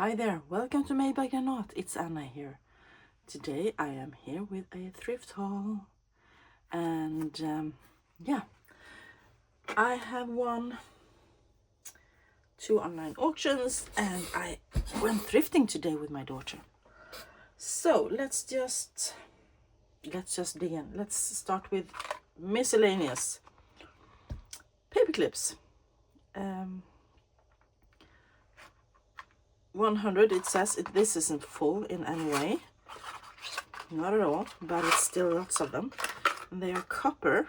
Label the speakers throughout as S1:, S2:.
S1: Hi there, welcome to Maybe I Cannot. It's Anna here. Today I am here with a thrift haul, and yeah, I have won 2 online auctions and I went thrifting today with my daughter. So let's just dig in. Let's start with miscellaneous paper clips. 100, it says this isn't full in any way, not at all, but it's still lots of them, and they are copper,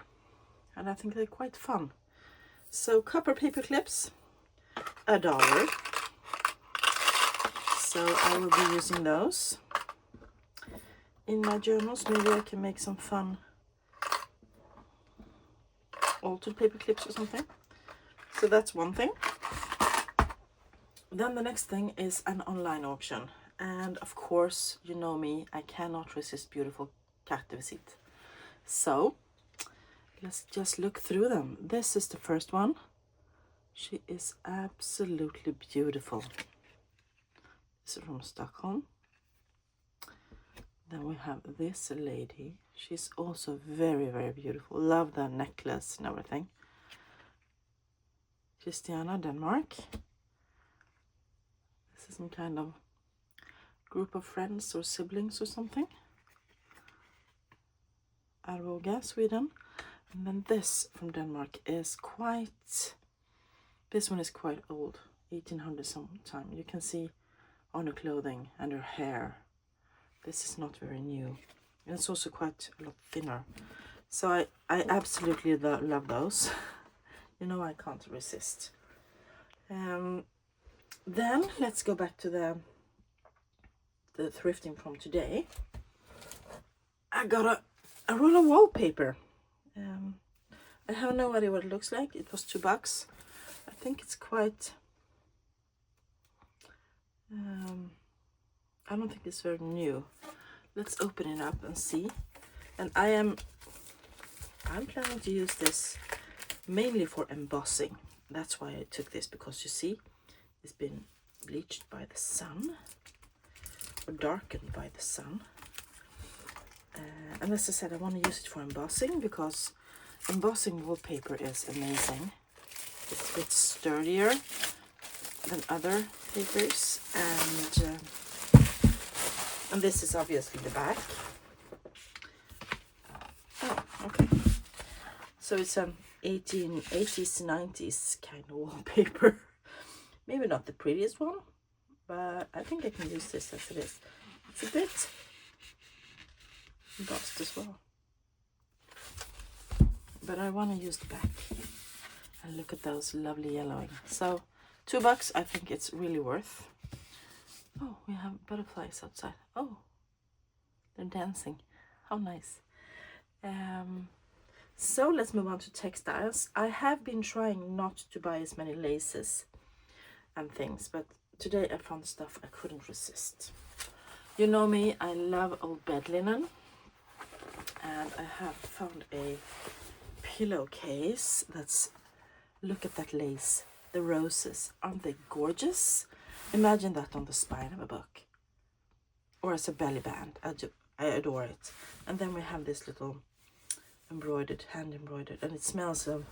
S1: and I think they're quite fun. So copper paper clips, $1. So I will be using those in my journals. Maybe I can make some fun altered paper clips or something. So that's one thing. Then the next thing is an online auction, and of course, you know me, I cannot resist beautiful cat visit. So let's just look through them. This is the first one. She is absolutely beautiful. This is from Stockholm. Then we have this lady. She's also very, very beautiful. Love the necklace and everything. Christiana, Denmark. This is some kind of group of friends or siblings or something. Arboga, Sweden. And then this from Denmark is this one is quite old, 1800 sometime. You can see on her clothing and her hair. This is not very new. And it's also quite a lot thinner. So I absolutely love those. You know, I can't resist. Then let's go back to the thrifting from today. I got a roll of wallpaper. I have no idea what it looks like. It was $2. I think it's quite I don't think it's very new. Let's open it up and see. And I'm planning to use this mainly for embossing. That's why I took this, because you see it's been bleached by the sun or darkened by the sun. And as I said, I want to use it for embossing because embossing wallpaper is amazing. It's a bit sturdier than other papers, and this is obviously the back. Oh, okay. So it's an 1880s, 90s kind of wallpaper. Maybe not the prettiest one, but I think I can use this as it is. It's a bit embossed as well. But I want to use the back. And look at those lovely yellowing. So $2, I think it's really worth. Oh, we have butterflies outside. Oh, they're dancing. How nice. So let's move on to textiles. I have been trying not to buy as many laces and things, but today I found stuff I couldn't resist. You know me, I love old bed linen, and I have found a pillowcase that's, look at that lace, the roses, aren't they gorgeous? Imagine that on the spine of a book or as a belly band. I adore it. And then we have this little embroidered, hand embroidered, and it smells of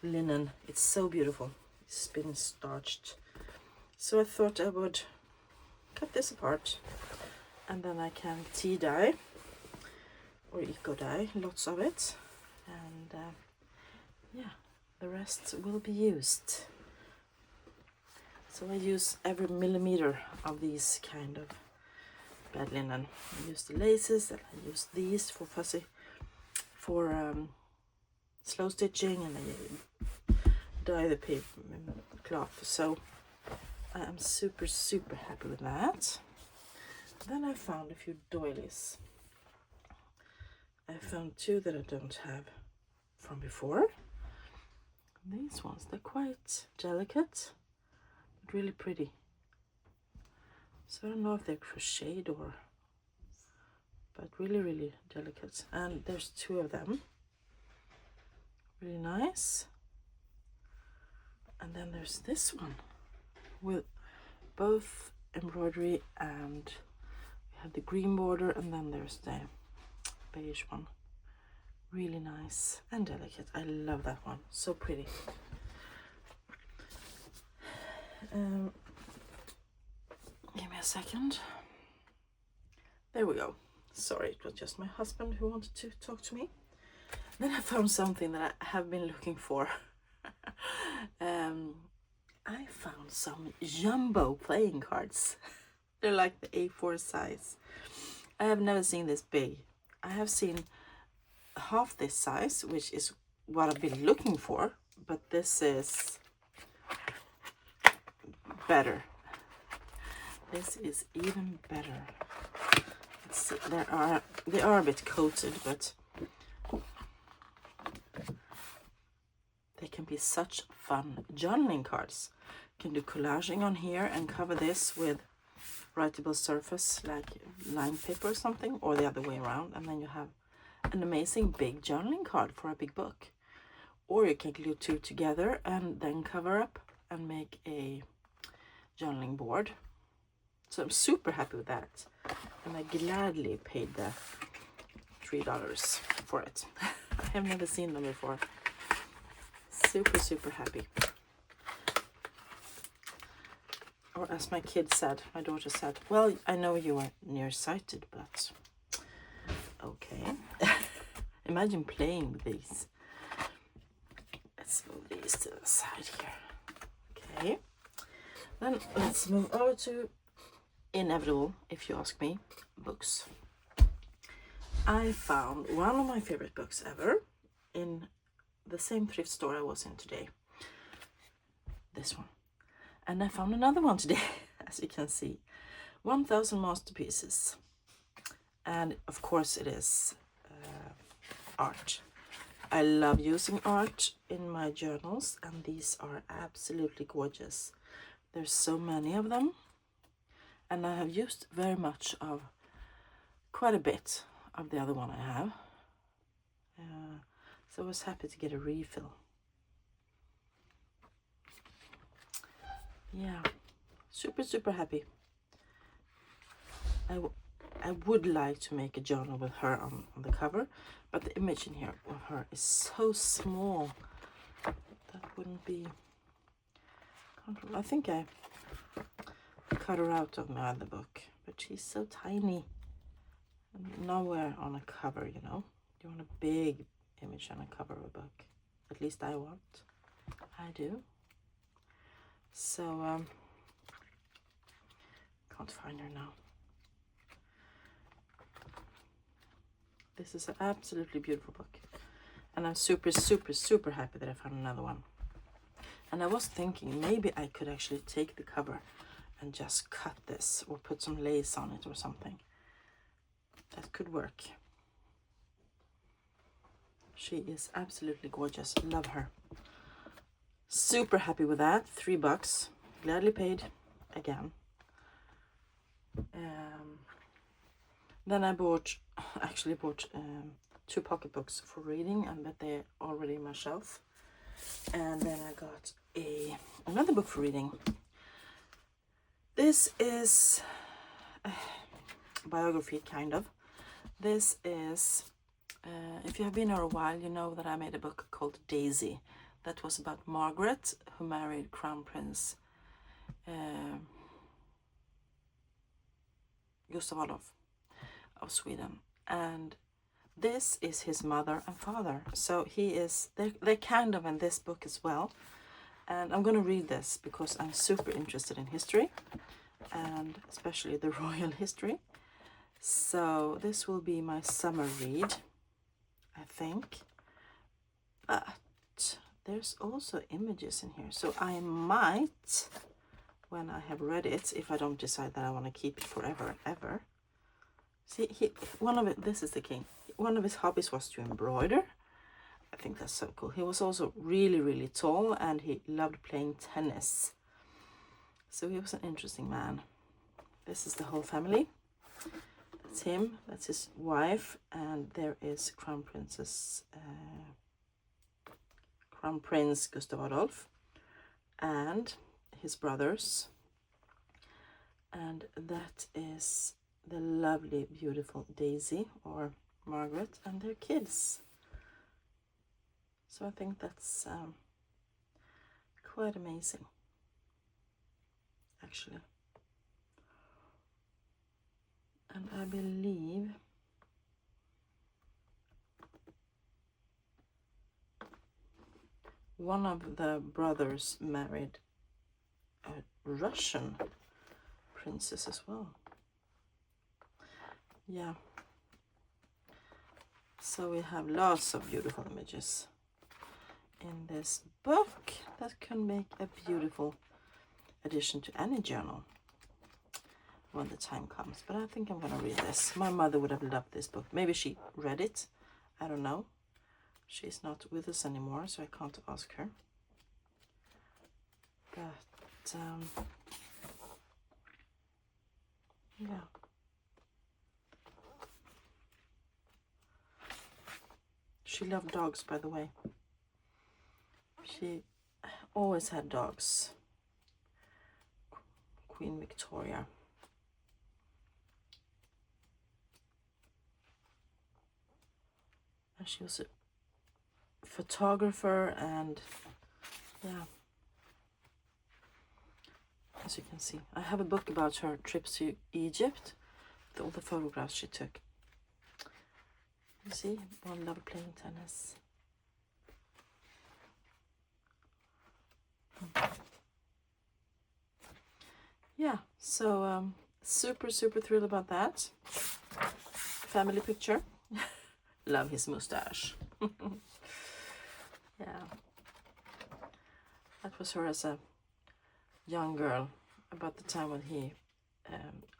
S1: linen. It's so beautiful. It's been starched. So I thought I would cut this apart, and then I can tea dye or eco dye, lots of it, and yeah, the rest will be used. So I use every millimeter of these kind of bed linen. I use the laces, and I use these for slow stitching, and I dye the paper cloth. So I am super happy with that. Then I found a few doilies. I found 2 that I don't have from before. These ones, they're quite delicate, but really pretty. So I don't know if they're crocheted or, but really delicate. And there's 2 of them. Really nice. And then there's this one with both embroidery, and we have the green border, and then there's the beige one. Really nice and delicate. I love that one. So pretty. Give me a second. There we go. Sorry, it was just my husband who wanted to talk to me. Then I found something that I have been looking for. I found some jumbo playing cards. They're like the A4 size. I have never seen this big. I have seen half this size, which is what I've been looking for, but this is better. This is even better. Let's see. They are a bit coated, but they can be such fun journaling cards. You can do collaging on here and cover this with writable surface like line paper or something, or the other way around, and then you have an amazing big journaling card for a big book. Or you can glue two together and then cover up and make a journaling board. So I'm super happy with that, and I gladly paid the $3 for it. I have never seen them before. Super happy. Or as my kid said, my daughter said, well, I know you are nearsighted, but okay. Imagine playing with these. Let's move these to the side here. Okay. Then let's move over to inevitable, if you ask me, books. I found one of my favorite books ever in the same thrift store I was in today. This one. And I found another one today, as you can see. 1000 Masterpieces. And of course it is art. I love using art in my journals, and these are absolutely gorgeous. There's so many of them, and I have used very much of quite a bit of the other one I have. So I was happy to get a refill. Yeah, super happy. I would like to make a journal with her on the cover, but the image in here of her is so small that wouldn't be comfortable. I think I cut her out of my other book, but she's so tiny. Nowhere on a cover, you know. You want a big image on a cover of a book. At least I want. I do. So can't find her now. This is an absolutely beautiful book, and I'm super happy that I found another one. And I was thinking maybe I could actually take the cover and just cut this or put some lace on it or something. That could work. She is absolutely gorgeous. Love her. Super happy with that. $3. Gladly paid again. Then I actually bought 2 pocketbooks for reading, and but they're already on my shelf. And then I got another book for reading. This is a biography, kind of. This is, if you have been here a while, you know that I made a book called Daisy. That was about Margaret, who married Crown Prince Gustav Adolf of Sweden. And this is his mother and father. So they're kind of in this book as well. And I'm going to read this because I'm super interested in history, and especially the royal history. So this will be my summer read, I think. But there's also images in here. So I might, when I have read it, if I don't decide that I want to keep it forever, ever. See, this is the king. One of his hobbies was to embroider. I think that's so cool. He was also really tall, and he loved playing tennis. So he was an interesting man. This is the whole family. That's him, that's his wife, and there is Crown Prince Gustav Adolf and his brothers. And that is the lovely, beautiful Daisy or Margaret and their kids. So I think that's quite amazing, actually. And I believe one of the brothers married a Russian princess as well. Yeah. So we have lots of beautiful images in this book that can make a beautiful addition to any journal when the time comes. But I think I'm going to read this. My mother would have loved this book. Maybe she read it. I don't know. She's not with us anymore, so I can't ask her. But, yeah. She loved dogs, by the way. She always had dogs. Queen Victoria. And she was a photographer, and yeah, as you can see, I have a book about her trips to Egypt with all the photographs she took. You see, one loved playing tennis. Yeah, so super thrilled about that. Family picture. Love his mustache. Yeah, that was her as a young girl, about the time when he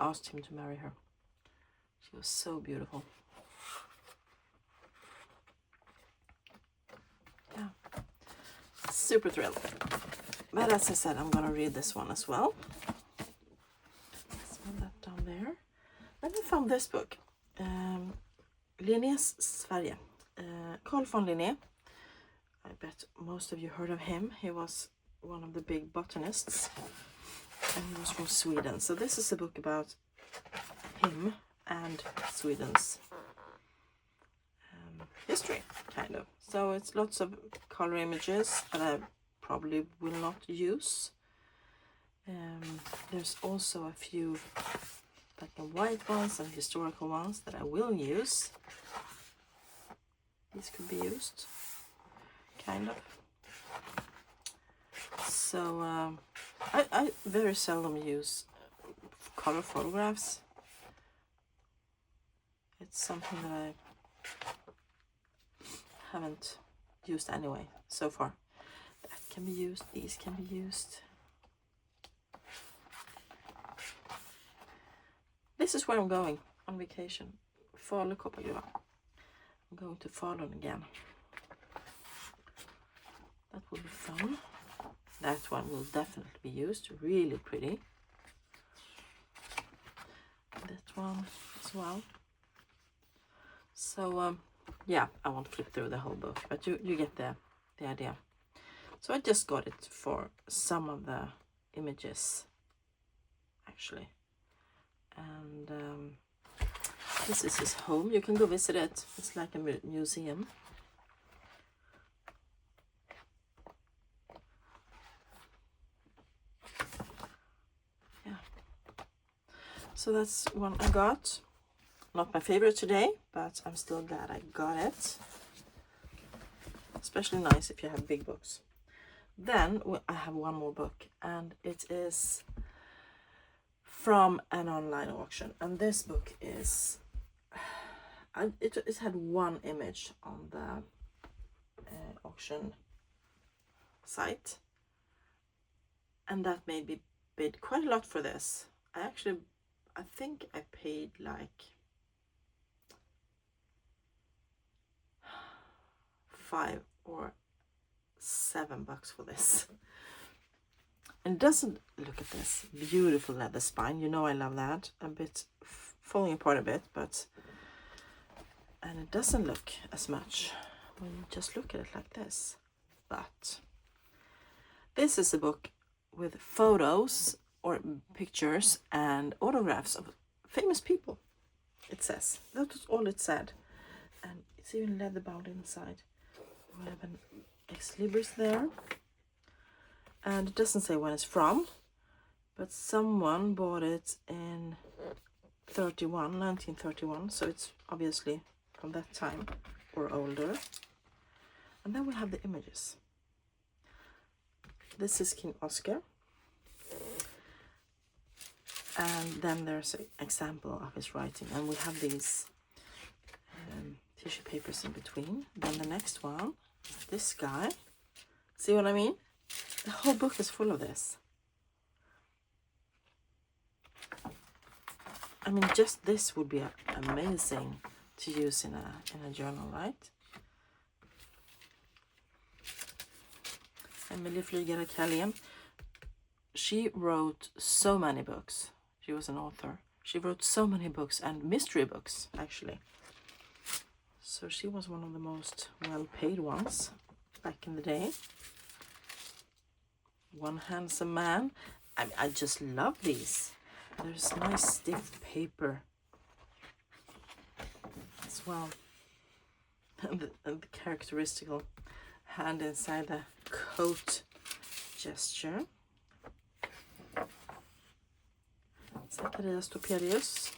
S1: asked him to marry her. She was so beautiful. Yeah, super thrilled. But as I said, I'm gonna read this one as well. Let's put that down there. Then I found this book, Linnés Sverige. Carl von Linné. I bet most of you heard of him. He was one of the big botanists, and he was from Sweden. So this is a book about him and Sweden's history, kind of. So it's lots of color images that I probably will not use. There's also a few black and white ones and historical ones that I will use. These could be used, kind of. So I very seldom use color photographs. It's something that I haven't used anyway so far. That can be used, these can be used. This is where I'm going on vacation. Falukorpagruvan. I'm going to Falun again. That will be fun. That one will definitely be used. Really pretty. That one as well. So yeah, I won't flip through the whole book, but you get the idea. So I just got it for some of the images, actually. And this is his home. You can go visit it. It's like a museum. Yeah. So that's one I got. Not my favorite today, but I'm still glad I got it. Especially nice if you have big books. Then I have one more book, and it is from an online auction. And this book is, it had one image on the auction site, and that made me bid quite a lot for this. I think I paid like $5 or $7 for this. And doesn't, look at this beautiful leather spine. You know I love that. A bit falling apart a bit, but, and it doesn't look as much when you just look at it like this. But this is a book with photos or pictures and autographs of famous people, it says. That was all it said. And it's even leather bound inside. We have an ex libris there. And it doesn't say when it's from, but someone bought it in 1931, so it's obviously from that time or older. And then we have the images. This is King Oscar. And then there's an example of his writing. And we have these tissue papers in between. Then the next one is this guy. See what I mean? The whole book is full of this. I mean, just this would be amazing to use in a journal, right? Emilie Flygare Kalén. She wrote so many books. She was an author. She wrote so many books, and mystery books, actually. So she was one of the most well-paid ones back in the day. One Handsome Man. I just love these. There's nice stiff paper as well. And the characteristical hand inside the coat gesture. Zacharias Topelius.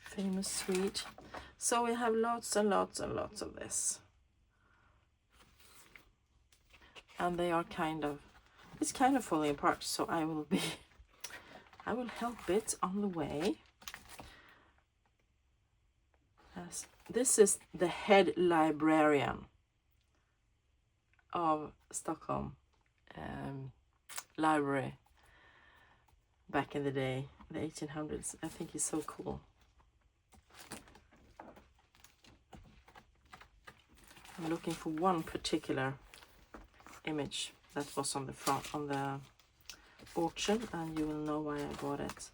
S1: Famous Swede. So we have lots and lots and lots of this. And they are it's kind of falling apart, so I will help it on the way. This is the head librarian of Stockholm library back in the day, the 1800s. I think he's so cool. I'm looking for one particular image that was on the front on the auction, and you will know why I bought it.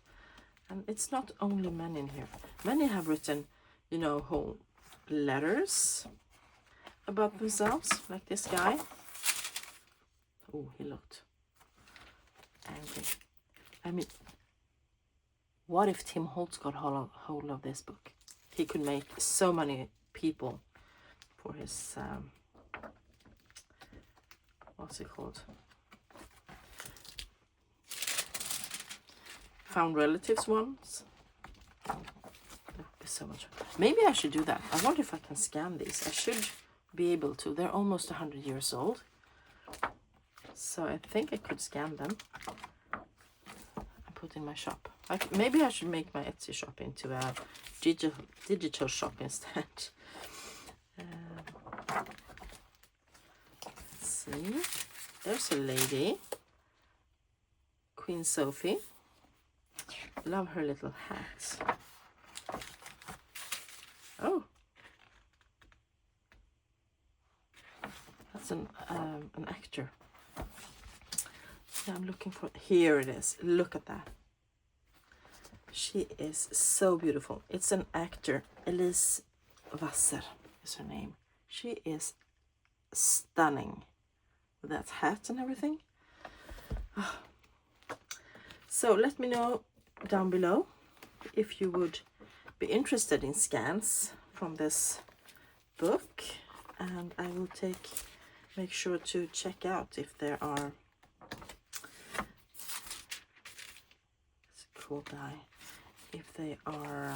S1: And it's not only men in here. Many have written, you know, whole letters about themselves, like this guy. Oh, he looked angry. I mean, what if Tim Holtz got hold of this book? He could make so many people for his what's it called? Found relatives ones. That would be so much. Maybe I should do that. I wonder if I can scan these. I should be able to. They're almost 100 years old. So I think I could scan them and put in my shop. Maybe I should make my Etsy shop into a digital shop instead. Let's see. There's a lady. Queen Sophie. Love her little hat. Oh. That's an actor. Yeah, I'm looking for... Here it is. Look at that. She is so beautiful. It's an actor. Elise Wasser is her name. She is stunning with that hat and everything. Oh. So let me know down below if you would be interested in scans from this book, and I will make sure to check out if there are... It's a cool guy. If they are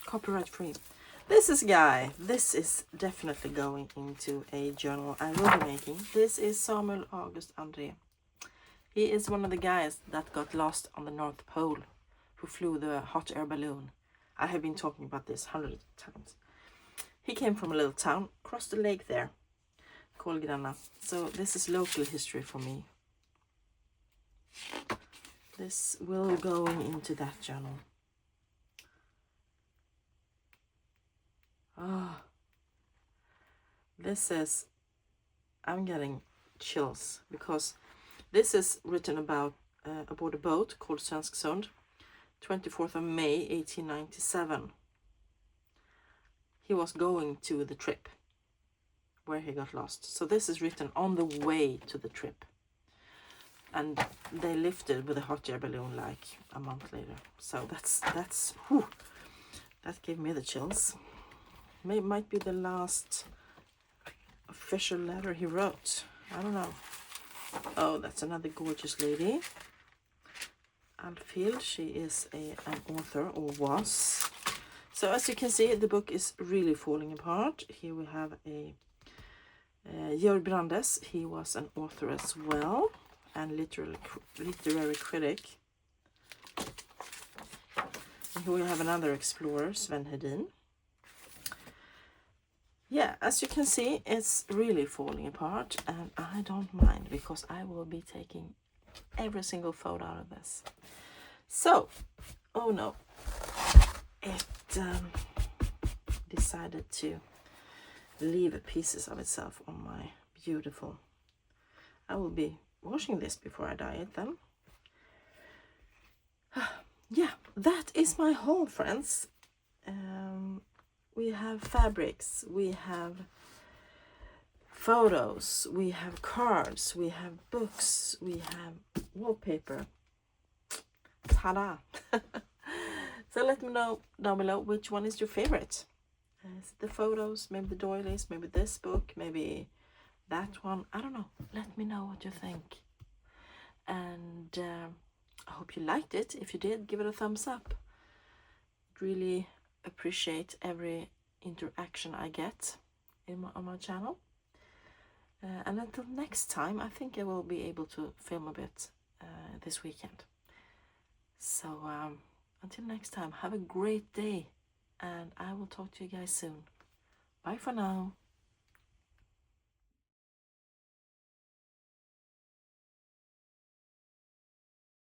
S1: copyright free. This is Guy. This is definitely going into a journal I will be making. This is Samuel August André. He is one of the guys that got lost on the North Pole, who flew the hot air balloon. I have been talking about this hundreds of times. He came from a little town, crossed the lake there, called Gränna. So this is local history for me. This will go into that journal. Oh, this is, I'm getting chills because this is written about aboard a boat called Svensk Sund, 24th of May 1897. he was going to the trip where he got lost. So this is written on the way to the trip. And they lifted with a hot air balloon like a month later. So that's whew, that gave me the chills. Might be the last official letter he wrote. I don't know. Oh, that's another gorgeous lady. Alfield, she is an author, or was. So as you can see, the book is really falling apart. Here we have a Georg Brandes. He was an author as well, and literary critic. And here we have another explorer, Sven Hedin. Yeah, as you can see, it's really falling apart, and I don't mind, because I will be taking every single photo out of this. So, oh no, it decided to leave pieces of itself on my beautiful. I will be washing this before I dye it then. Yeah, that is my haul, friends. We have fabrics, we have photos, we have cards, we have books, we have wallpaper. Ta-da! So let me know down below which one is your favorite. Is it the photos, maybe the doilies, maybe this book, maybe that one? I don't know. Let me know what you think. And I hope you liked it. If you did, give it a thumbs up. Really appreciate every interaction I get on my channel. And until next time, I think I will be able to film a bit this weekend. So until next time, have a great day, and I will talk to you guys soon. Bye for now.